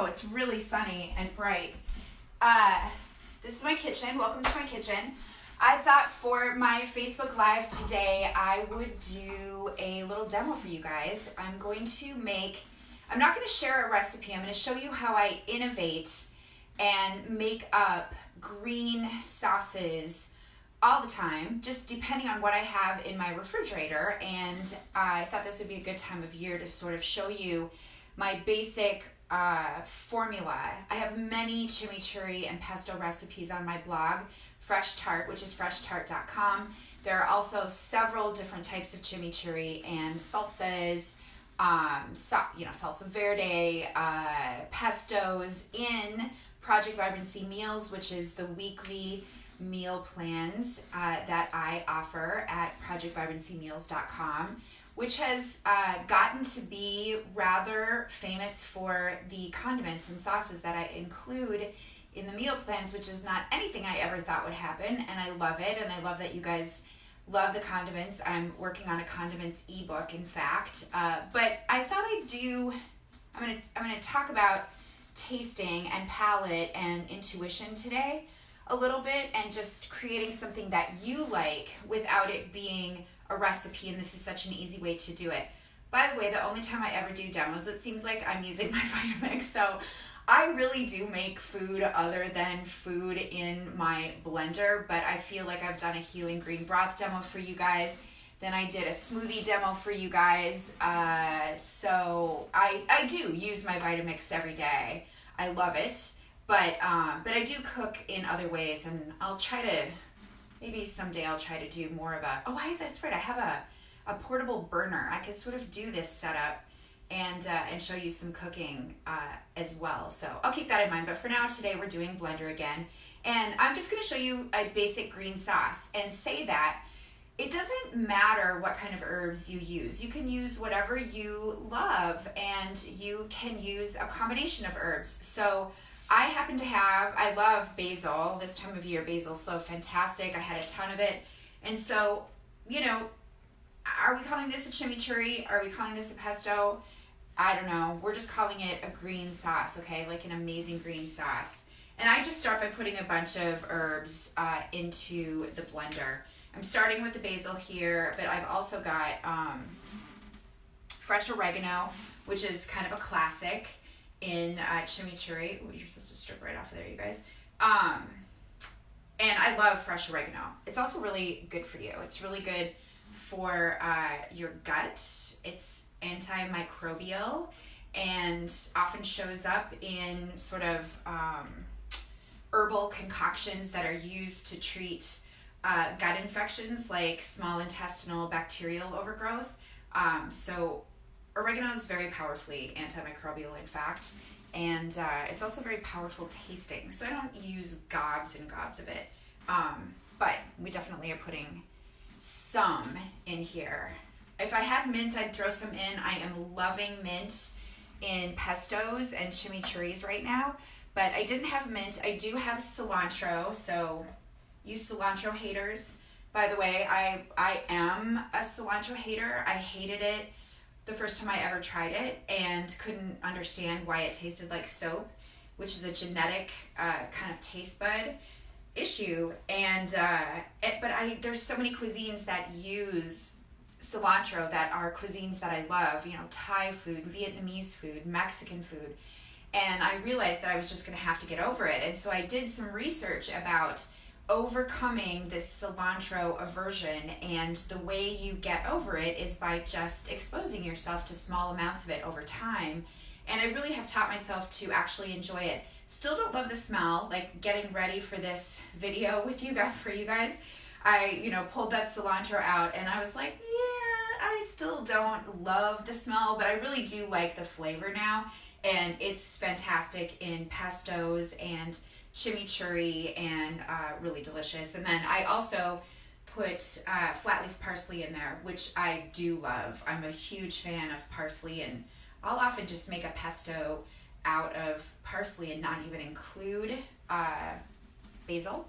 know, it's really sunny and bright. This is my kitchen. Welcome to my kitchen. I thought for my Facebook Live today, I would do a little demo for you guys. I'm not going to share a recipe. I'm going to show you how I innovate and make up green sauces all the time, just depending on what I have in my refrigerator. And I thought this would be a good time of year to sort of show you my basic formula. I have many chimichurri and pesto recipes on my blog, Fresh Tart, which is FreshTart.com. There are also several different types of chimichurri and salsas, salsa verde, pestos in Project Vibrancy Meals, which is the weekly meal plans that I offer at ProjectVibrancyMeals.com, which has gotten to be rather famous for the condiments and sauces that I include in the meal plans, which is not anything I ever thought would happen, and I love it, and I love that you guys love the condiments. I'm working on a condiments ebook, in fact, but I thought I'm gonna talk about tasting and palate and intuition today a little bit, and just creating something that you like without it being a recipe, and this is such an easy way to do it. By the way, the only time I ever do demos, it seems like I'm using my Vitamix, so I really do make food other than food in my blender, but I feel like I've done a healing green broth demo for you guys. Then I did a smoothie demo for you guys, so I do use my Vitamix every day. I love it, but I do cook in other ways, and I'll try to, maybe someday I'll try to do more of that's right, I have a portable burner. I could sort of do this setup and show you some cooking as well. So I'll keep that in mind. But for now, today we're doing blender again. And I'm just going to show you a basic green sauce and say that it doesn't matter what kind of herbs you use. You can use whatever you love, and you can use a combination of herbs. So I love basil. This time of year, basil's so fantastic. I had a ton of it. And so, are we calling this a chimichurri? Are we calling this a pesto? I don't know. We're just calling it a green sauce, okay? Like an amazing green sauce. And I just start by putting a bunch of herbs into the blender. I'm starting with the basil here, but I've also got fresh oregano, which is kind of a classic in chimichurri. Ooh, you're supposed to strip right off of there, you guys. And I love fresh oregano. It's also really good for you. It's really good for your gut. It's antimicrobial and often shows up in sort of herbal concoctions that are used to treat gut infections like small intestinal bacterial overgrowth. So oregano is very powerfully antimicrobial, in fact, and it's also very powerful tasting. So I don't use gobs and gobs of it, but we definitely are putting some in here. If I had mint, I'd throw some in. I am loving mint in pestos and chimichurris right now, but I didn't have mint. I do have cilantro, so you cilantro haters. By the way, I am a cilantro hater. I hated it the first time I ever tried it and couldn't understand why it tasted like soap, which is a genetic kind of taste bud issue. And there's so many cuisines that use cilantro that are cuisines that I love, Thai food, Vietnamese food, Mexican food. And I realized that I was just going to have to get over it. And so I did some research about overcoming this cilantro aversion, and the way you get over it is by just exposing yourself to small amounts of it over time. And I really have taught myself to actually enjoy it. Still don't love the smell. Like getting ready for this video with you guys, for you guys, I pulled that cilantro out and I was like, yeah, I still don't love the smell, but I really do like the flavor now, and it's fantastic in pestos and chimichurri, and really delicious. And then I also put flat leaf parsley in there, which I do love. I'm a huge fan of parsley, and I'll often just make a pesto out of parsley and not even include basil,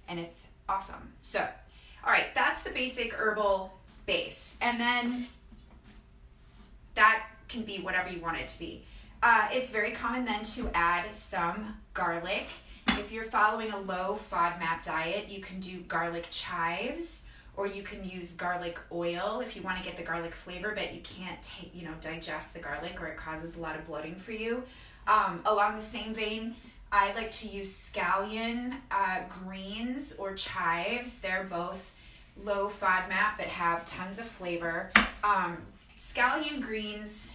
and it's awesome. So, all right, that's the basic herbal base, and then that can be whatever you want it to be. It's very common then to add some garlic. If you're following a low FODMAP diet, you can do garlic chives, or you can use garlic oil if you want to get the garlic flavor, but you can't digest the garlic or it causes a lot of bloating for you. Along the same vein, I like to use scallion greens or chives. They're both low FODMAP but have tons of flavor. Scallion greens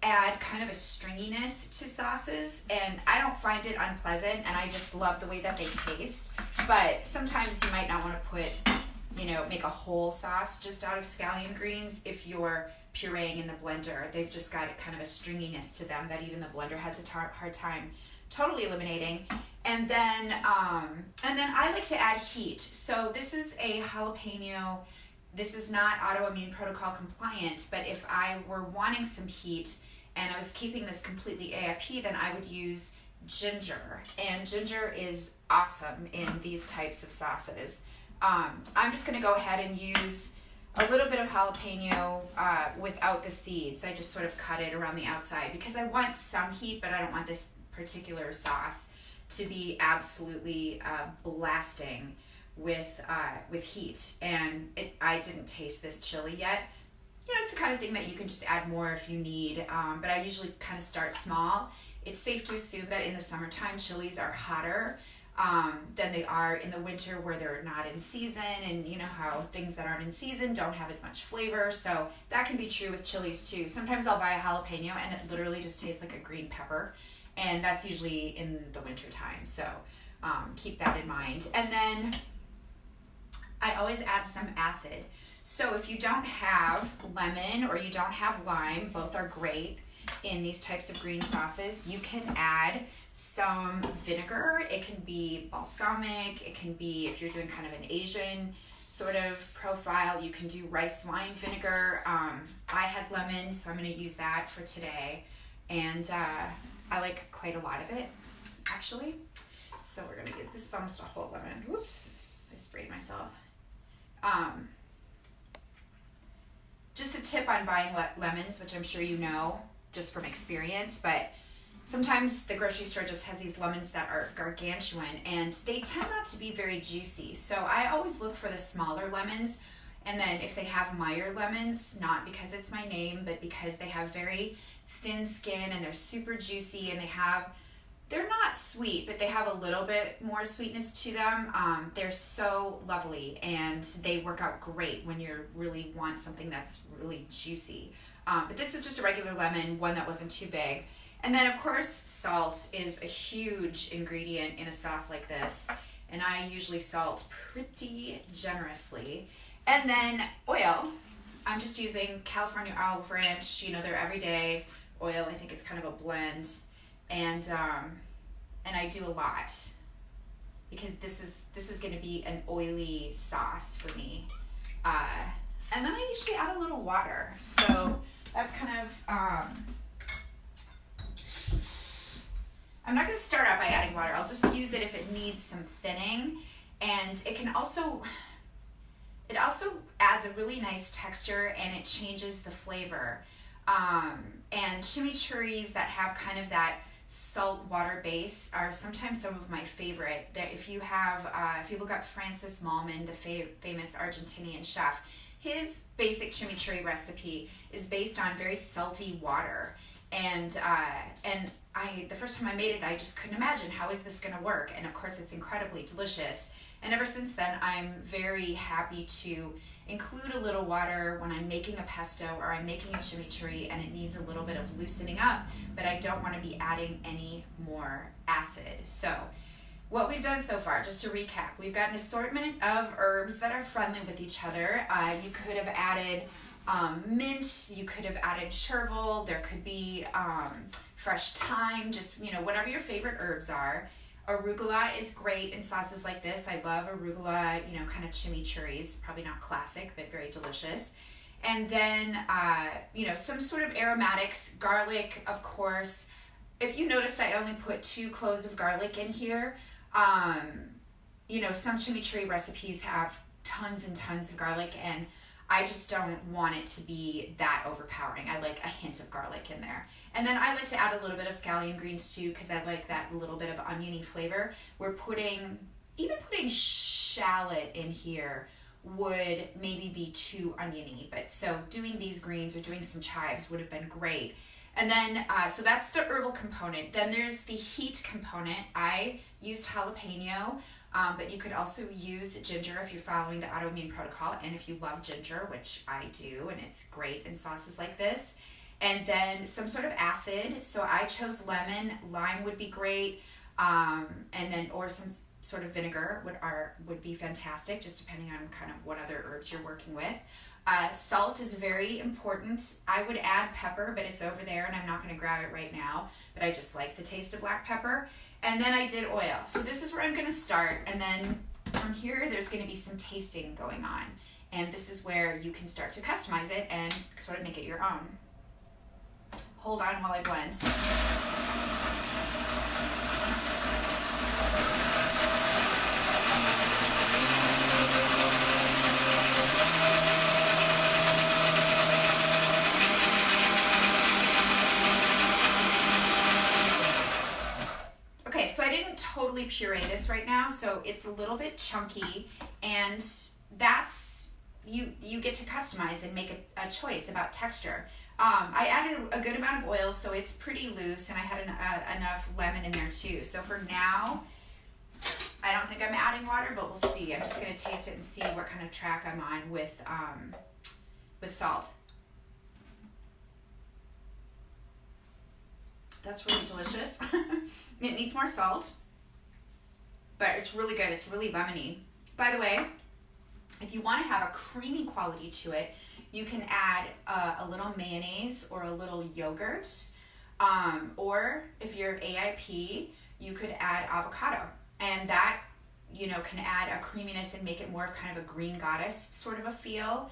add kind of a stringiness to sauces, and I don't find it unpleasant, and I just love the way that they taste. But sometimes you might not want to put, make a whole sauce just out of scallion greens if you're pureeing in the blender. They've just got kind of a stringiness to them that even the blender has a hard time totally eliminating. And then I like to add heat. So this is a jalapeno. This is not autoimmune protocol compliant, but if I were wanting some heat and I was keeping this completely AIP, then I would use ginger. And ginger is awesome in these types of sauces. I'm just gonna go ahead and use a little bit of jalapeno without the seeds. I just sort of cut it around the outside because I want some heat, but I don't want this particular sauce to be absolutely blasting with heat. And I didn't taste this chili yet. It's the kind of thing that you can just add more if you need, but I usually kind of start small. It's safe to assume that in the summertime, chilies are hotter than they are in the winter where they're not in season, and you know how things that aren't in season don't have as much flavor, so that can be true with chilies too. Sometimes I'll buy a jalapeno and it literally just tastes like a green pepper, and that's usually in the winter time, so keep that in mind. And then I always add some acid. So if you don't have lemon or you don't have lime, both are great in these types of green sauces, you can add some vinegar. It can be balsamic, it can be, if you're doing kind of an Asian sort of profile, you can do rice wine vinegar. I had lemon, so I'm going to use that for today, and I like quite a lot of it actually. So we're going to use, this is almost a whole lemon. Whoops, I sprayed myself. Just a tip on buying lemons, which I'm sure you know just from experience, but sometimes the grocery store just has these lemons that are gargantuan and they tend not to be very juicy. So I always look for the smaller lemons, and then if they have Meyer lemons, not because it's my name, but because they have very thin skin and they're super juicy, and they're not sweet, but they have a little bit more sweetness to them. They're so lovely, and they work out great when you really want something that's really juicy. But this was just a regular lemon, one that wasn't too big. And then of course, salt is a huge ingredient in a sauce like this, and I usually salt pretty generously. And then oil. I'm just using California olive ranch, their everyday oil. I think it's kind of a blend. And I do a lot because this is going to be an oily sauce for me. And then I usually add a little water. So that's kind of, I'm not going to start out by adding water. I'll just use it if it needs some thinning. And it also adds a really nice texture, and it changes the flavor. And chimichurris that have kind of that salt water base are sometimes some of my favorite. If you look up Francis Mallmann, the famous Argentinian chef, his basic chimichurri recipe is based on very salty water. And the first time I made it, I just couldn't imagine, how is this going to work? And of course, it's incredibly delicious. And ever since then, I'm very happy to include a little water when I'm making a pesto or I'm making a chimichurri and it needs a little bit of loosening up, but I don't want to be adding any more acid. So what we've done so far, just to recap, we've got an assortment of herbs that are friendly with each other. You could have added mint, you could have added chervil, there could be fresh thyme, just whatever your favorite herbs are. Arugula is great in sauces like this. I love arugula, kind of chimichurris, probably not classic, but very delicious. And then, some sort of aromatics, garlic, of course. If you noticed, I only put 2 cloves of garlic in here. Some chimichurri recipes have tons and tons of garlic, and I just don't want it to be that overpowering. I like a hint of garlic in there. And then I like to add a little bit of scallion greens too, because I like that little bit of oniony flavor. Even putting shallot in here would maybe be too oniony, but so doing these greens or doing some chives would have been great. And then, so that's the herbal component. Then there's the heat component. I used jalapeno, but you could also use ginger if you're following the autoimmune protocol, and if you love ginger, which I do, and it's great in sauces like this. And then some sort of acid. So I chose lemon, lime would be great, and then or some sort of vinegar would be fantastic, just depending on kind of what other herbs you're working with. Salt is very important. I would add pepper, but it's over there and I'm not going to grab it right now, but I just like the taste of black pepper. And then I did oil. So this is where I'm going to start, and then from here there's going to be some tasting going on, and this is where you can start to customize it and sort of make it your own. Hold on while I blend. Okay, so I didn't totally puree this right now, so it's a little bit chunky, and that's, you get to customize and make a choice about texture. I added a good amount of oil, so it's pretty loose, and I had enough lemon in there too. So for now, I don't think I'm adding water, but we'll see. I'm just gonna taste it and see what kind of track I'm on with salt. That's really delicious. It needs more salt, but it's really good. It's really lemony. By the way, if you want to have a creamy quality to it, you can add a little mayonnaise or a little yogurt, or if you're AIP, you could add avocado, and that, you know, can add a creaminess and make it more of kind of a green goddess sort of a feel,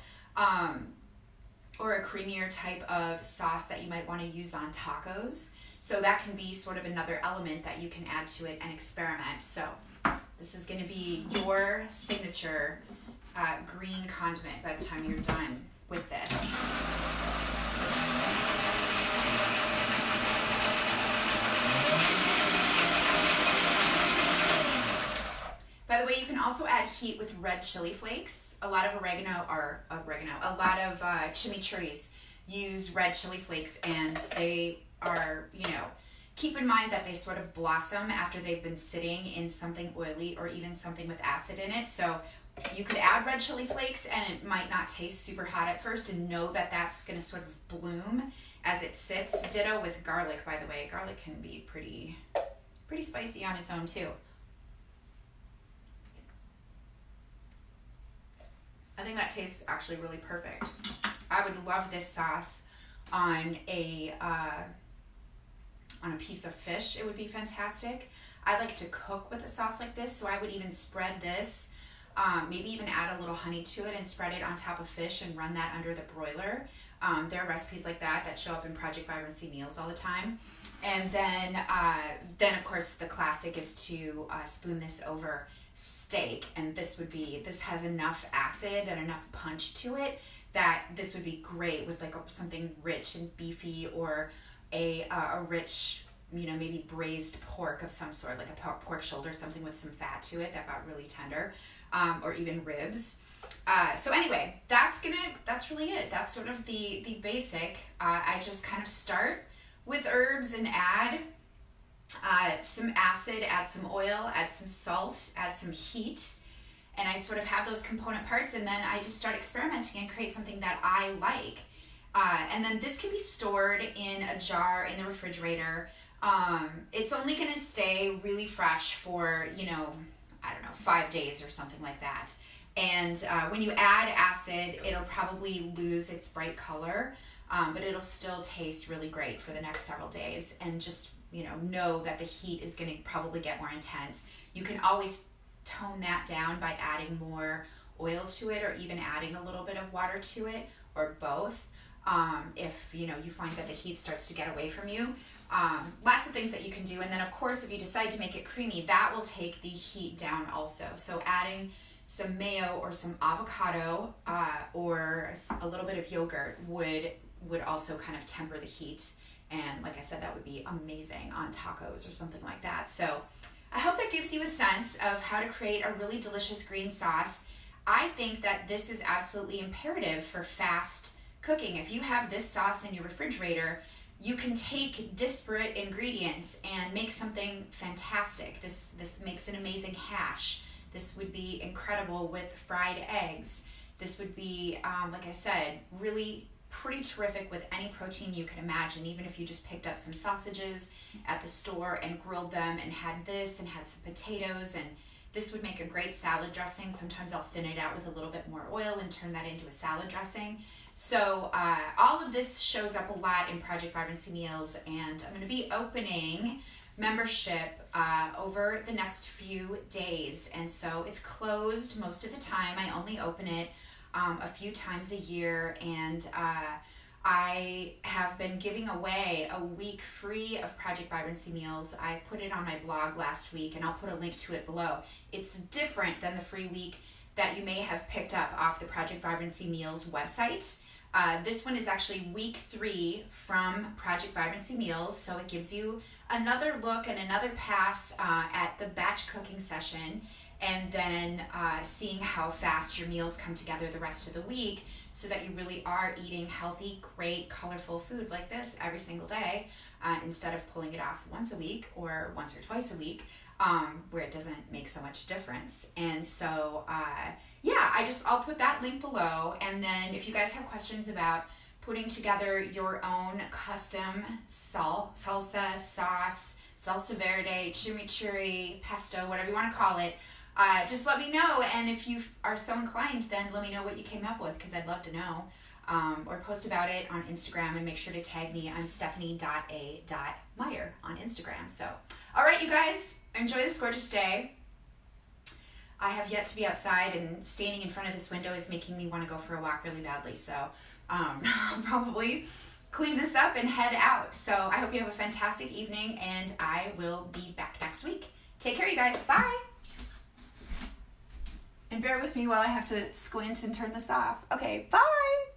or a creamier type of sauce that you might want to use on tacos. So that can be sort of another element that you can add to it and experiment. So this is going to be your signature green condiment by the time you're done with this. By the way, you can also add heat with red chili flakes. A lot of a lot of chimichurris use red chili flakes, and they are, you know, keep in mind that they sort of blossom after they've been sitting in something oily or even something with acid in it. So you could add red chili flakes and it might not taste super hot at first, and know that that's going to sort of bloom as it sits. Ditto with garlic, by the way. Garlic can be pretty spicy on its own too. I think that tastes actually really perfect. I would love this sauce on a piece of fish. It would be fantastic. I like to cook with a sauce like this, so I would even spread this, maybe even add a little honey to it and spread it on top of fish and run that under the broiler. There are recipes like that show up in Project Vibrancy meals all the time. And then of course the classic is to spoon this over steak, and this has enough acid and enough punch to it that this would be great with like something rich and beefy, or a rich, you know, maybe braised pork of some sort, like a pork shoulder, something with some fat to it that got really tender, or even ribs. So anyway, that's really it. That's sort of the basic. I just kind of start with herbs and add some acid, add some oil, add some salt, add some heat, and I sort of have those component parts, and then I just start experimenting and create something that I like. And then this can be stored in a jar in the refrigerator. It's only going to stay really fresh for, you know, I don't know, 5 days or something like that. And when you add acid, it'll probably lose its bright color, but it'll still taste really great for the next several days. And just, you know that the heat is going to probably get more intense. You can always tone that down by adding more oil to it, or even adding a little bit of water to it, or both. If you find that the heat starts to get away from you. Lots of things that you can do. And then of course, if you decide to make it creamy, that will take the heat down also. So adding some mayo or some avocado, or a little bit of yogurt would also kind of temper the heat And like I said, that would be amazing on tacos or something like that. So I hope that gives you a sense of how to create a really delicious green sauce. I think that this is absolutely imperative for fast cooking. If you have this sauce in your refrigerator, you can take disparate ingredients and make something fantastic. This makes an amazing hash. This would be incredible with fried eggs. This would be, like I said, really pretty terrific with any protein you can imagine. Even if you just picked up some sausages at the store and grilled them and had this and had some potatoes, and this would make a great salad dressing. Sometimes I'll thin it out with a little bit more oil and turn that into a salad dressing. So all of this shows up a lot in Project Vibrancy Meals, and I'm going to be opening membership over the next few days. And so it's closed most of the time. I only open it a few times a year, and I have been giving away a week free of Project Vibrancy Meals. I put it on my blog last week, and I'll put a link to it below. It's different than the free week that you may have picked up off the Project Vibrancy Meals website. This one is actually week 3 from Project Vibrancy Meals, so it gives you another look and another pass at the batch cooking session, and then seeing how fast your meals come together the rest of the week, so that you really are eating healthy, great, colorful food like this every single day, instead of pulling it off once a week or once or twice a week, where it doesn't make so much difference. And so yeah, I'll put that link below. And then if you guys have questions about putting together your own custom salsa, sauce, salsa verde, chimichurri, pesto, whatever you want to call it, just let me know. And if you are so inclined, then let me know what you came up with, because I'd love to know. Or post about it on Instagram, and make sure to tag me. I'm Stephanie.a.meyer on Instagram. So, all right, you guys, enjoy this gorgeous day. I have yet to be outside, and standing in front of this window is making me want to go for a walk really badly. So I'll probably clean this up and head out. So I hope you have a fantastic evening, and I will be back next week. Take care, you guys. Bye. And bear with me while I have to squint and turn this off. Okay, bye.